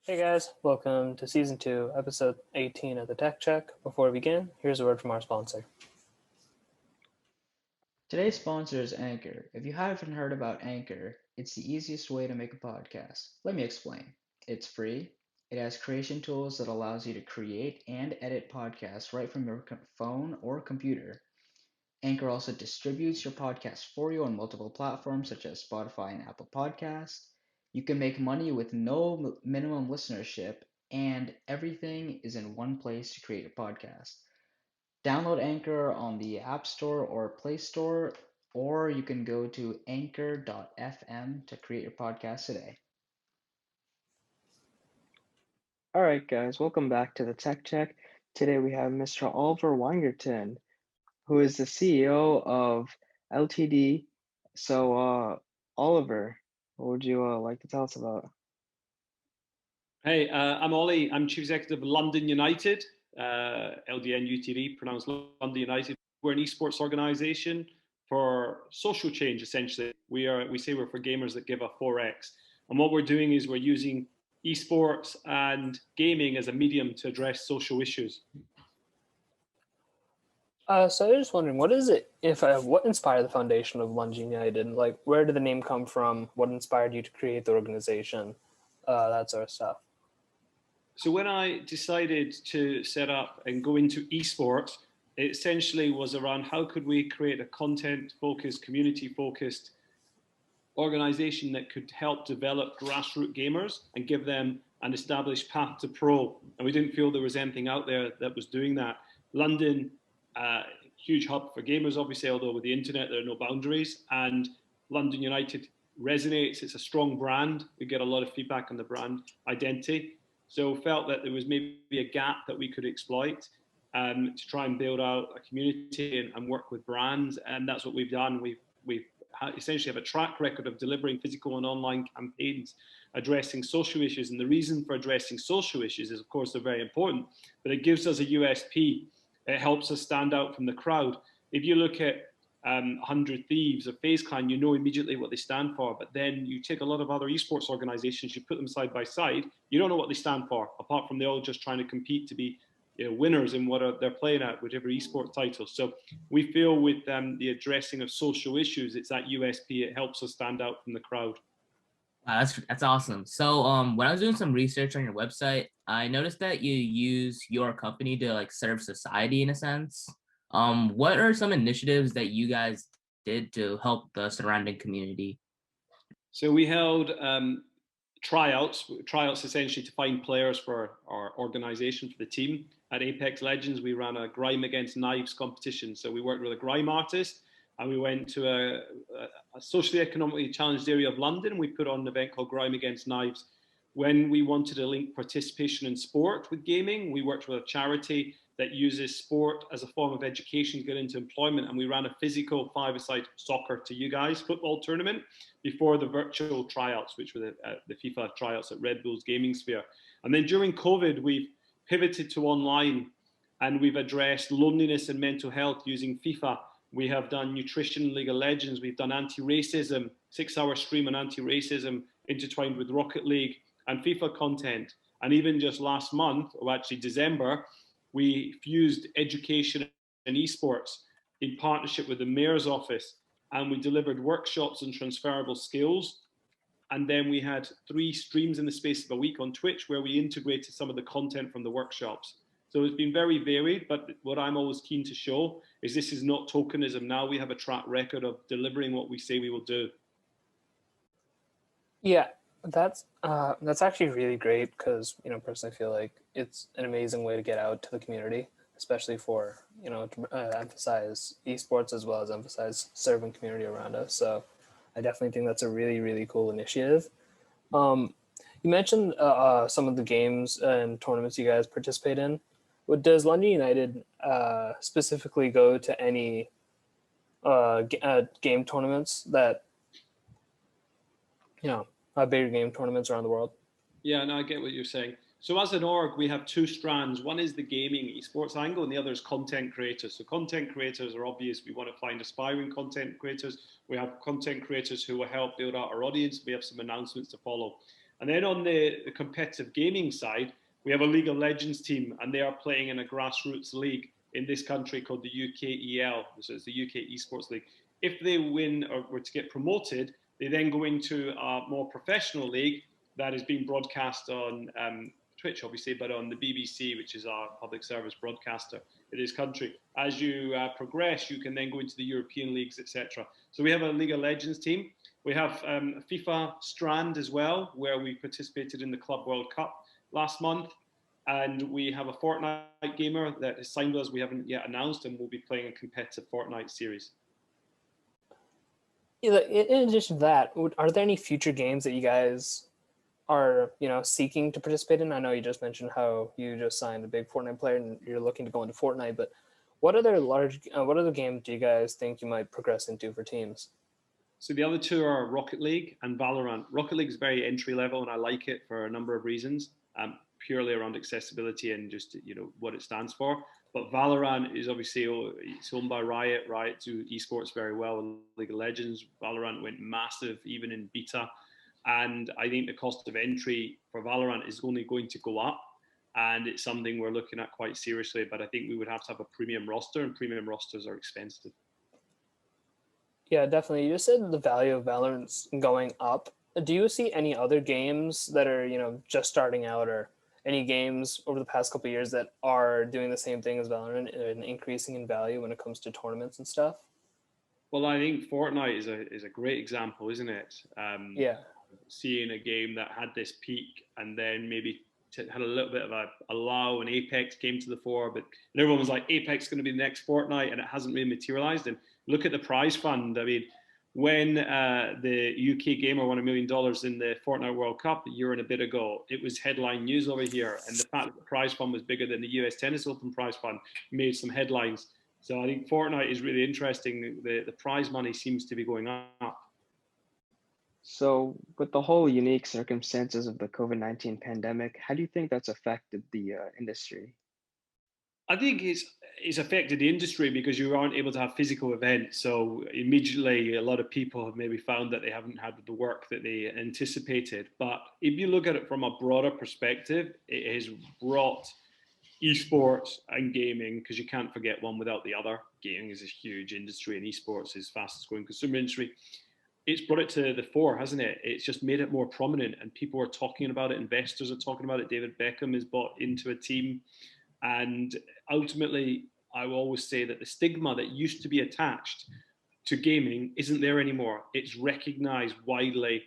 Hey guys, welcome to Season 2, Episode 18 of the Tech Check. Before we begin, here's a word from our sponsor. Today's sponsor is Anchor. If you haven't heard about Anchor, it's the easiest way to make a podcast. Let me explain. It's free. It has creation tools that allows you to create and edit podcasts right from your phone or computer. Anchor also distributes your podcast for you on multiple platforms such as Spotify and Apple Podcasts. You can make money with no minimum listenership, and everything is in one place to create a podcast. Download Anchor on the App Store or Play Store, or you can go to anchor.fm to create your podcast today. All right, guys, welcome back to the Tech Check. Today we have Mr. Oliver Weingarten, who is the CEO of LTD. So, Oliver, what would you like to tell us about? Hey, I'm Ollie. I'm Chief Executive of London United, LDN UTD, pronounced London United. We're an esports organization for social change, essentially. We say we're for gamers that give a 4X. And what we're doing is we're using esports and gaming as a medium to address social issues. So I was just wondering, what inspired the foundation of London United? Like, where did the name come from? What inspired you to create the organization? That sort of stuff. So when I decided to set up and go into esports, it essentially was around how could we create a content-focused, community-focused organization that could help develop grassroots gamers and give them an established path to pro. And we didn't feel there was anything out there that was doing that. London, huge hub for gamers, obviously, although with the internet, there are no boundaries. And London United resonates. It's a strong brand. We get a lot of feedback on the brand identity. So felt that there was maybe a gap that we could exploit to try and build out a community and work with brands. And that's what we've done. We've essentially have a track record of delivering physical and online campaigns addressing social issues. And the reason for addressing social issues is, of course, they're very important, but it gives us a USP. It helps us stand out from the crowd. If you look at 100 Thieves or FaZe Clan, you know immediately what they stand for. But then you take a lot of other esports organizations, you put them side by side, you don't know what they stand for, apart from they're all just trying to compete to be winners in what they're playing at, whichever esports title. So we feel with the addressing of social issues, it's that USP. It helps us stand out from the crowd. Wow, that's awesome. So when I was doing some research on your website, I noticed that you use your company to like serve society in a sense. What are some initiatives that you guys did to help the surrounding community? So we held tryouts essentially to find players for our organization, for the team. At Apex Legends, we ran a Grime Against Knives competition. So we worked with a grime artist and we went to a socially economically challenged area of London. We put on an event called Grime Against Knives. When we wanted to link participation in sport with gaming, we worked with a charity that uses sport as a form of education to get into employment. And we ran a physical five-a-side soccer to you guys football tournament before the virtual tryouts, which were the FIFA tryouts at Red Bull's Gaming Sphere. And then during COVID, we've pivoted to online and we've addressed loneliness and mental health using FIFA. We have done nutrition in League of Legends. We've done anti-racism, 6-hour stream on anti-racism intertwined with Rocket League and FIFA content. And even just last month, or actually December, we fused education and esports in partnership with the Mayor's Office, and we delivered workshops on transferable skills. And then we had 3 streams in the space of a week on Twitch where we integrated some of the content from the workshops. So it's been very varied, but what I'm always keen to show is this is not tokenism. Now we have a track record of delivering what we say we will do. Yeah, that's actually really great because, personally I feel like it's an amazing way to get out to the community, especially for, to emphasize esports as well as emphasize serving community around us. So I definitely think that's a really, really cool initiative. You mentioned some of the games and tournaments you guys participate in. Does London United specifically go to any game tournaments that, bigger game tournaments around the world? Yeah, no, I get what you're saying. So as an org, we have 2 strands. One is the gaming esports angle and the other is content creators. So content creators are obvious. We want to find aspiring content creators. We have content creators who will help build out our audience. We have some announcements to follow. And then on the competitive gaming side, we have a League of Legends team, and they are playing in a grassroots league in this country called the UKEL, so it's the UK Esports League. If they win or were to get promoted, they then go into a more professional league that is being broadcast on Twitch, obviously, but on the BBC, which is our public service broadcaster in this country. As you progress, you can then go into the European leagues, etc. So we have a League of Legends team. We have a FIFA strand as well, where we participated in the Club World Cup last month. And we have a Fortnite gamer that has signed us. We haven't yet announced, and we'll be playing a competitive Fortnite series. In addition to that, are there any future games that you guys are seeking to participate in? I know you just mentioned how you just signed a big Fortnite player and you're looking to go into Fortnite, but what other games do you guys think you might progress into for teams? So the other two are Rocket League and Valorant. Rocket League is very entry level, and I like it for a number of reasons, purely around accessibility and just what it stands for. But Valorant is obviously, it's owned by Riot. Riot do esports very well in League of Legends. Valorant went massive even in beta. And I think the cost of entry for Valorant is only going to go up. And it's something we're looking at quite seriously. But I think we would have to have a premium roster, and premium rosters are expensive. Yeah, definitely. You just said the value of Valorant's going up. Do you see any other games that are, just starting out, or any games over the past couple of years that are doing the same thing as Valorant and increasing in value when it comes to tournaments and stuff? Well, I think Fortnite is a great example, isn't it? Yeah. Seeing a game that had this peak and then maybe had a little bit of a lull, and Apex came to the fore, but everyone was like, Apex is going to be the next Fortnite, and it hasn't really materialized. And look at the prize fund. I mean, when the UK gamer won $1 million in the Fortnite World Cup a year and a bit ago, it was headline news over here. And the fact that the prize fund was bigger than the US Tennis Open prize fund made some headlines. So I think Fortnite is really interesting. The prize money seems to be going up. So with the whole unique circumstances of the COVID-19 pandemic, how do you think that's affected the industry? I think it's affected the industry because you aren't able to have physical events. So immediately, a lot of people have maybe found that they haven't had the work that they anticipated. But if you look at it from a broader perspective, it has brought esports and gaming, because you can't forget one without the other. Gaming is a huge industry, and esports is fastest growing consumer industry. It's brought it to the fore, hasn't it? It's just made it more prominent, and people are talking about it. Investors are talking about it. David Beckham is bought into a team. And ultimately, I will always say that the stigma that used to be attached to gaming isn't there anymore. It's recognized widely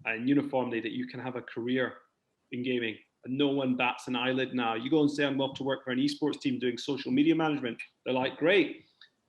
and uniformly that you can have a career in gaming. And no one bats an eyelid now. You go and say, I'm off to work for an esports team doing social media management. They're like, great.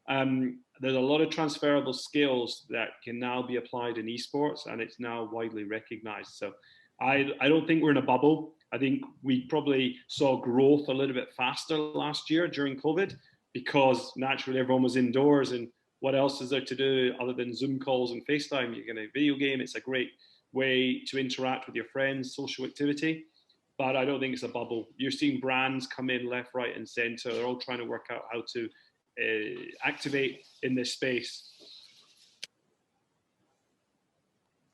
There's a lot of transferable skills that can now be applied in esports, and it's now widely recognized. So I don't think we're in a bubble. I think we probably saw growth a little bit faster last year during COVID, because naturally everyone was indoors, and what else is there to do other than Zoom calls and FaceTime? You're going to video game. It's a great way to interact with your friends, social activity. But I don't think it's a bubble. You're seeing brands come in left, right, and center. They're all trying to work out how to activate in this space.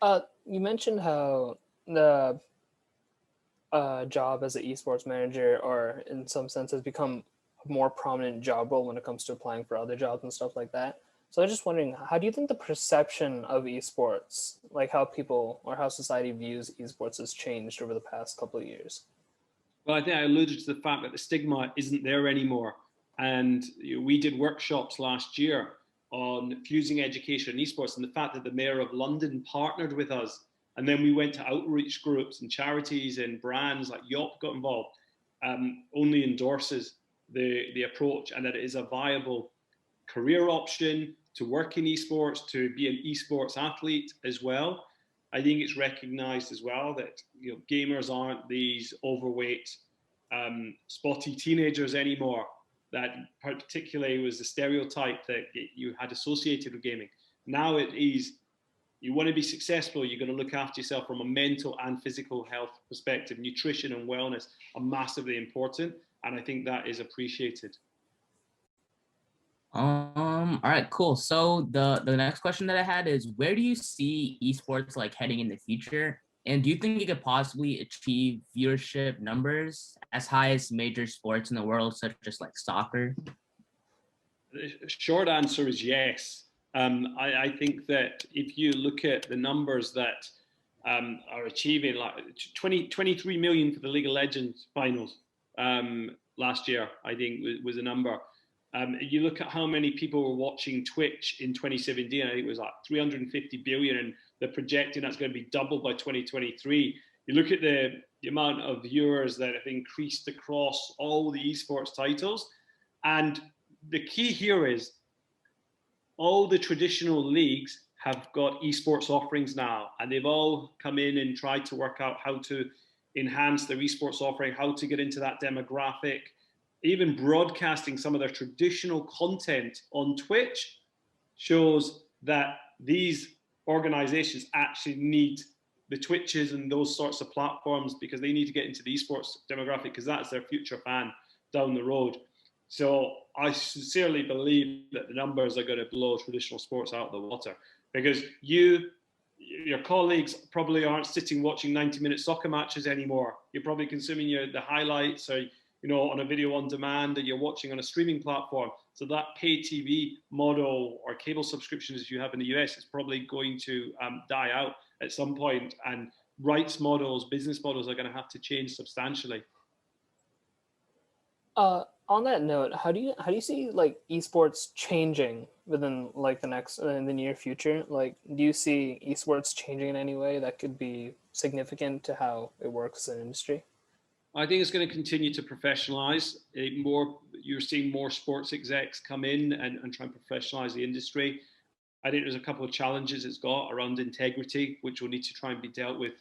You mentioned how the job as an esports manager, or in some sense, has become a more prominent job role when it comes to applying for other jobs and stuff like that. So I was just wondering, how do you think the perception of esports, like how people or how society views esports, has changed over the past couple of years? Well, I think I alluded to the fact that the stigma isn't there anymore. And we did workshops last year on fusing education and esports, and the fact that the Mayor of London partnered with us. And then we went to outreach groups and charities and brands like Yop got involved, only endorses the approach, and that it is a viable career option to work in esports, to be an esports athlete as well. I think it's recognized as well that gamers aren't these overweight, spotty teenagers anymore. That particularly was the stereotype that you had associated with gaming. Now it is, you want to be successful, you're going to look after yourself from a mental and physical health perspective. Nutrition and wellness are massively important, and I think that is appreciated. All right, cool. So the next question that I had is, where do you see esports like heading in the future? And do you think it could possibly achieve viewership numbers as high as major sports in the world, such as like soccer? The short answer is yes. I think that if you look at the numbers that are achieving, like 23 million for the League of Legends finals last year, I think was a number. You look at how many people were watching Twitch in 2017, I think it was like 350 billion, and they're projecting that's going to be doubled by 2023. You look at the amount of viewers that have increased across all the esports titles, and the key here is all the traditional leagues have got esports offerings now, and they've all come in and tried to work out how to enhance their esports offering, how to get into that demographic, even broadcasting some of their traditional content on Twitch shows that these organizations actually need the Twitches and those sorts of platforms because they need to get into the esports demographic because that's their future fan down the road. So I sincerely believe that the numbers are going to blow traditional sports out of the water because your colleagues probably aren't sitting watching 90-minute soccer matches anymore. You're probably consuming the highlights or on a video on demand that you're watching on a streaming platform. So that pay TV model or cable subscriptions as you have in the US is probably going to die out at some point, and rights models, business models are going to have to change substantially. On that note, how do you see like esports changing within like in the near future? Like, do you see esports changing in any way that could be significant to how it works in industry? I think it's going to continue to professionalize. You're seeing more sports execs come in and try and professionalize the industry. I think there's a couple of challenges it's got around integrity, which will need to try and be dealt with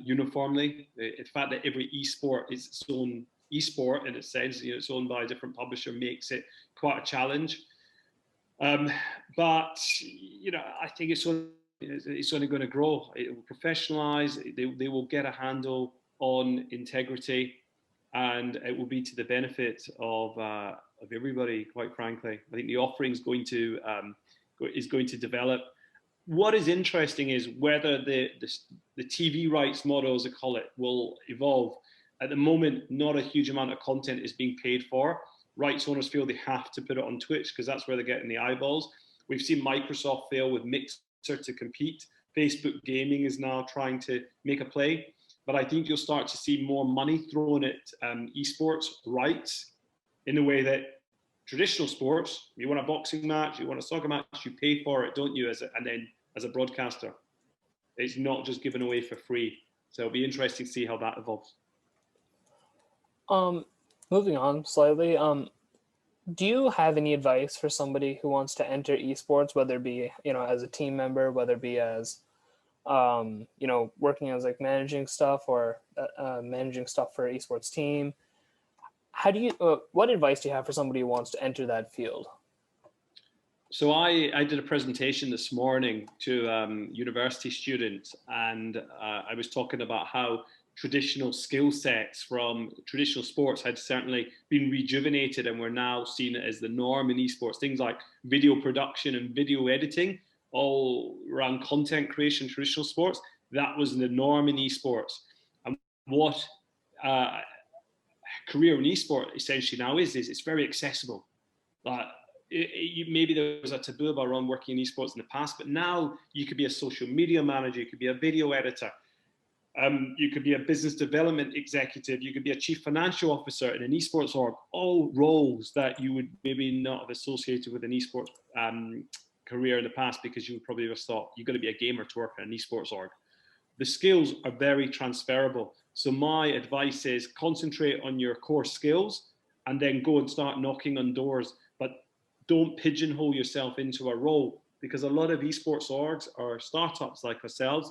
uniformly. The fact that every esport is its own esport in a sense, it's owned by a different publisher, makes it quite a challenge. But I think it's only going to grow. It will professionalize. They will get a handle on integrity, and it will be to the benefit of everybody. Quite frankly, I think the offering is going to develop. What is interesting is whether the TV rights model, as I call it, will evolve. At the moment, not a huge amount of content is being paid for. Rights owners feel they have to put it on Twitch because that's where they're getting the eyeballs. We've seen Microsoft fail with Mixer to compete. Facebook Gaming is now trying to make a play. But I think you'll start to see more money thrown at esports rights in the way that traditional sports, you want a boxing match, you want a soccer match, you pay for it, don't you, as a broadcaster. It's not just given away for free. So it'll be interesting to see how that evolves. Moving on slightly, do you have any advice for somebody who wants to enter esports, whether it be, as a team member, whether it be as, working as like managing stuff or managing stuff for esports team? What advice do you have for somebody who wants to enter that field? So I did a presentation this morning to university students, and I was talking about how traditional skill sets from traditional sports had certainly been rejuvenated and were now seen as the norm in esports. Things like video production and video editing, all around content creation, traditional sports, that was the norm in esports. And what career in esports essentially now is it's very accessible. Maybe there was a taboo around working in esports in the past, but now you could be a social media manager, you could be a video editor, you could be a business development executive, you could be a chief financial officer in an esports org, all roles that you would maybe not have associated with an esports career in the past because you would probably have thought you've got to be a gamer to work in an esports org. The skills are very transferable. So my advice is concentrate on your core skills and then go and start knocking on doors, but don't pigeonhole yourself into a role because a lot of esports orgs are startups like ourselves.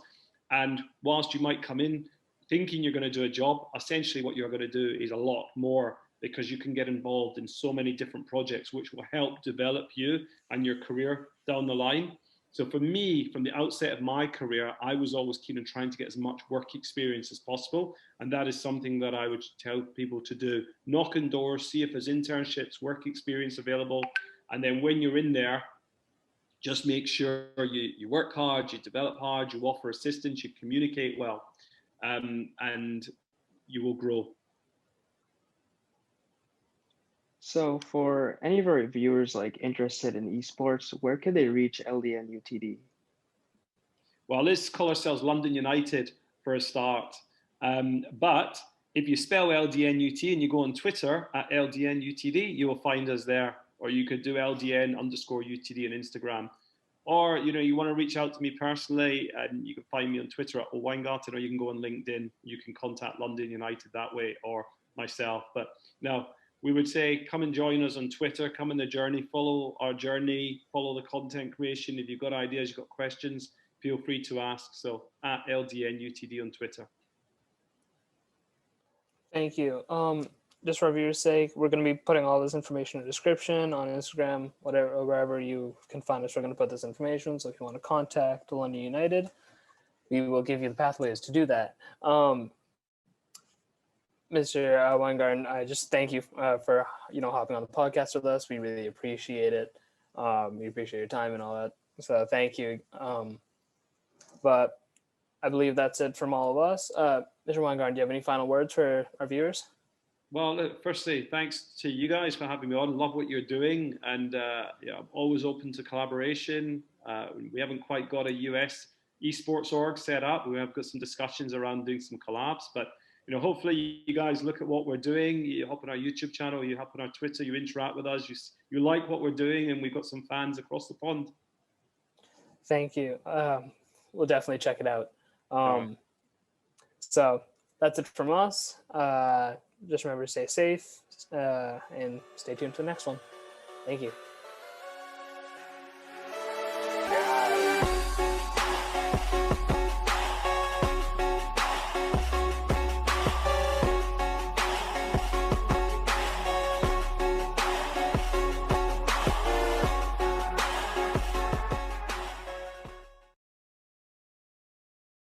And whilst you might come in thinking you're going to do a job, essentially what you're going to do is a lot more because you can get involved in so many different projects which will help develop you and your career down the line. So for me, from the outset of my career, I was always keen on trying to get as much work experience as possible. And that is something that I would tell people to do. Knock on doors, see if there's internships, work experience available. And then when you're in there, just make sure you work hard, you develop hard, you offer assistance, you communicate well. and you will grow. So for any of our viewers like interested in esports, where could they reach LDN UTD? Well, let's call ourselves London United for a start. But if you spell LDNUT and you go on Twitter at LDNUTD, you will find us there. Or you could do LDN_UTD on Instagram. Or you want to reach out to me personally, and you can find me on Twitter at Weingarten, or you can go on LinkedIn. You can contact London United that way, or myself. But no, we would say come and join us on Twitter. Come on the journey, follow our journey, follow the content creation. If you've got ideas, you've got questions, feel free to ask. So at LDNUTD on Twitter. Thank you. Just for our viewers' sake, we're going to be putting all this information in the description on Instagram, whatever, wherever you can find us. We're going to put this information. So if you want to contact London United, we will give you the pathways to do that. Mr. Weingarten, I just thank you for hopping on the podcast with us. We really appreciate it. We appreciate your time and all that. So thank you. But I believe that's it from all of us. Mr. Weingarten, do you have any final words for our viewers? Well, look, firstly, thanks to you guys for having me on. Love what you're doing, and I'm always open to collaboration. We haven't quite got a US esports org set up. We have got some discussions around doing some collabs, but hopefully you guys look at what we're doing. You hop on our YouTube channel, you hop on our Twitter, you interact with us, you like what we're doing, and we've got some fans across the pond. Thank you. We'll definitely check it out. So that's it from us. Just remember to stay safe and stay tuned for the next one. Thank you.